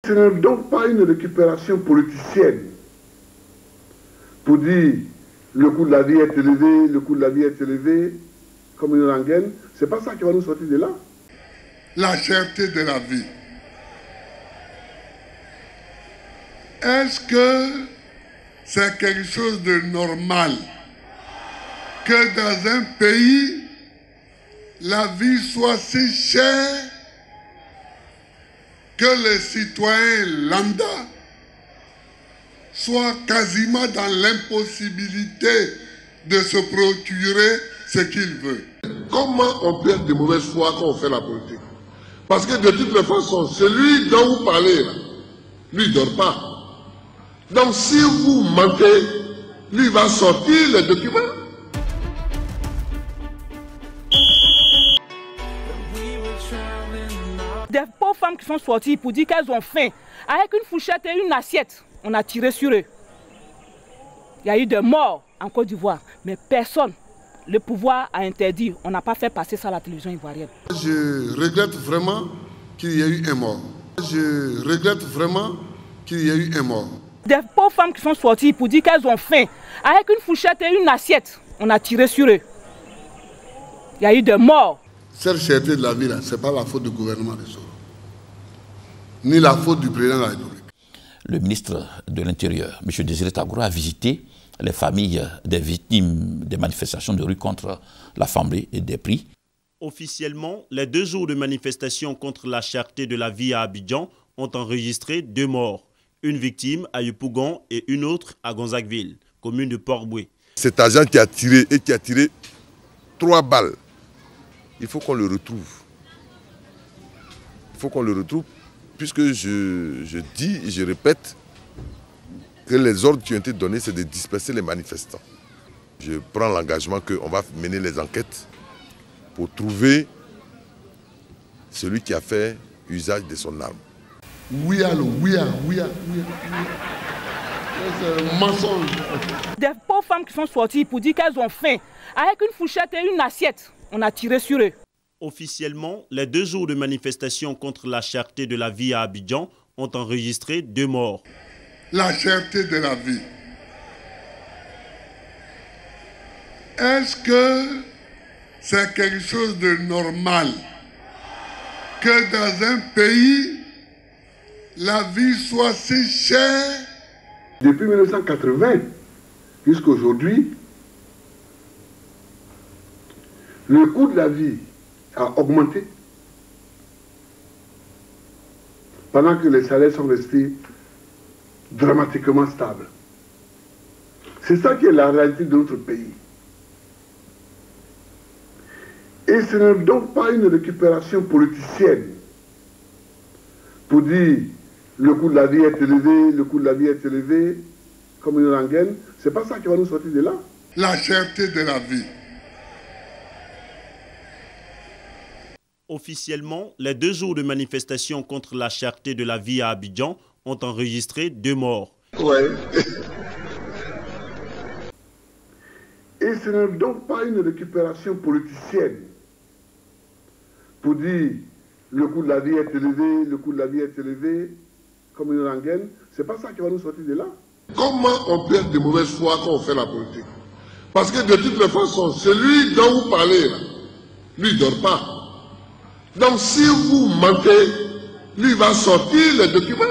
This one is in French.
Ce n'est donc pas une récupération politicienne pour dire le coût de la vie est élevé, le coût de la vie est élevé, comme une rengaine. C'est pas ça qui va nous sortir de là. La cherté de la vie. Est-ce que c'est quelque chose de normal que dans un pays, la vie soit si chère que les citoyens lambda soient quasiment dans l'impossibilité de se procurer ce qu'ils veulent? Comment on peut être de mauvaise foi quand on fait la politique? Parce que de toute façon, celui dont vous parlez, là, lui ne dort pas. Donc si vous mentez, lui va sortir les documents. Des pauvres femmes qui sont sorties pour dire qu'elles ont faim, avec une fourchette et une assiette, on a tiré sur eux. Il y a eu des morts en Côte d'Ivoire, mais personne, le pouvoir a interdit. On n'a pas fait passer ça à la télévision ivoirienne. Je regrette vraiment qu'il y ait eu un mort. Je regrette vraiment qu'il y ait eu un mort. Des pauvres femmes qui sont sorties pour dire qu'elles ont faim, avec une fourchette et une assiette, on a tiré sur eux. Il y a eu des morts. Cette cherté de la vie, ce n'est pas la faute du gouvernement de Soro, ni la faute du président de la République. Le ministre de l'Intérieur, M. Désiré Tagoura, a visité les familles des victimes des manifestations de rue contre l'Assemblée et des prix. Officiellement, les 2 jours de manifestation contre la cherté de la vie à Abidjan ont enregistré 2 morts. Une victime à Yopougon et une autre à Gonzagueville, commune de Port-Boué. Cet agent qui a tiré et qui a tiré 3 balles, il faut qu'on le retrouve. Il faut qu'on le retrouve, puisque je dis et je répète que les ordres qui ont été donnés, c'est de disperser les manifestants. Je prends l'engagement qu'on va mener les enquêtes pour trouver celui qui a fait usage de son arme. Oui, c'est un mensonge. Des pauvres femmes qui sont sorties pour dire qu'elles ont faim, avec une fourchette et une assiette, on a tiré sur eux. Officiellement, les 2 jours de manifestation contre la cherté de la vie à Abidjan ont enregistré 2 morts. La cherté de la vie. Est-ce que c'est quelque chose de normal que dans un pays, la vie soit si chère? Depuis 1980 jusqu'à aujourd'hui, le coût de la vie a augmenté pendant que les salaires sont restés dramatiquement stables. C'est ça qui est la réalité de notre pays. Et ce n'est donc pas une récupération politicienne pour dire le coût de la vie est élevé, le coût de la vie est élevé, comme une rengaine. C'est pas ça qui va nous sortir de là. La cherté de la vie. Officiellement, les 2 jours de manifestation contre la cherté de la vie à Abidjan ont enregistré 2 morts. Ouais. Et ce n'est donc pas une récupération politicienne pour dire le coût de la vie est élevé, le coût de la vie est élevé, comme une rengaine. C'est pas ça qui va nous sortir de là. Comment on peut être de mauvaise foi quand on fait la politique? Parce que de toute façon, celui dont vous parlez, là, lui ne dort pas. Donc si vous mentez, lui va sortir les documents.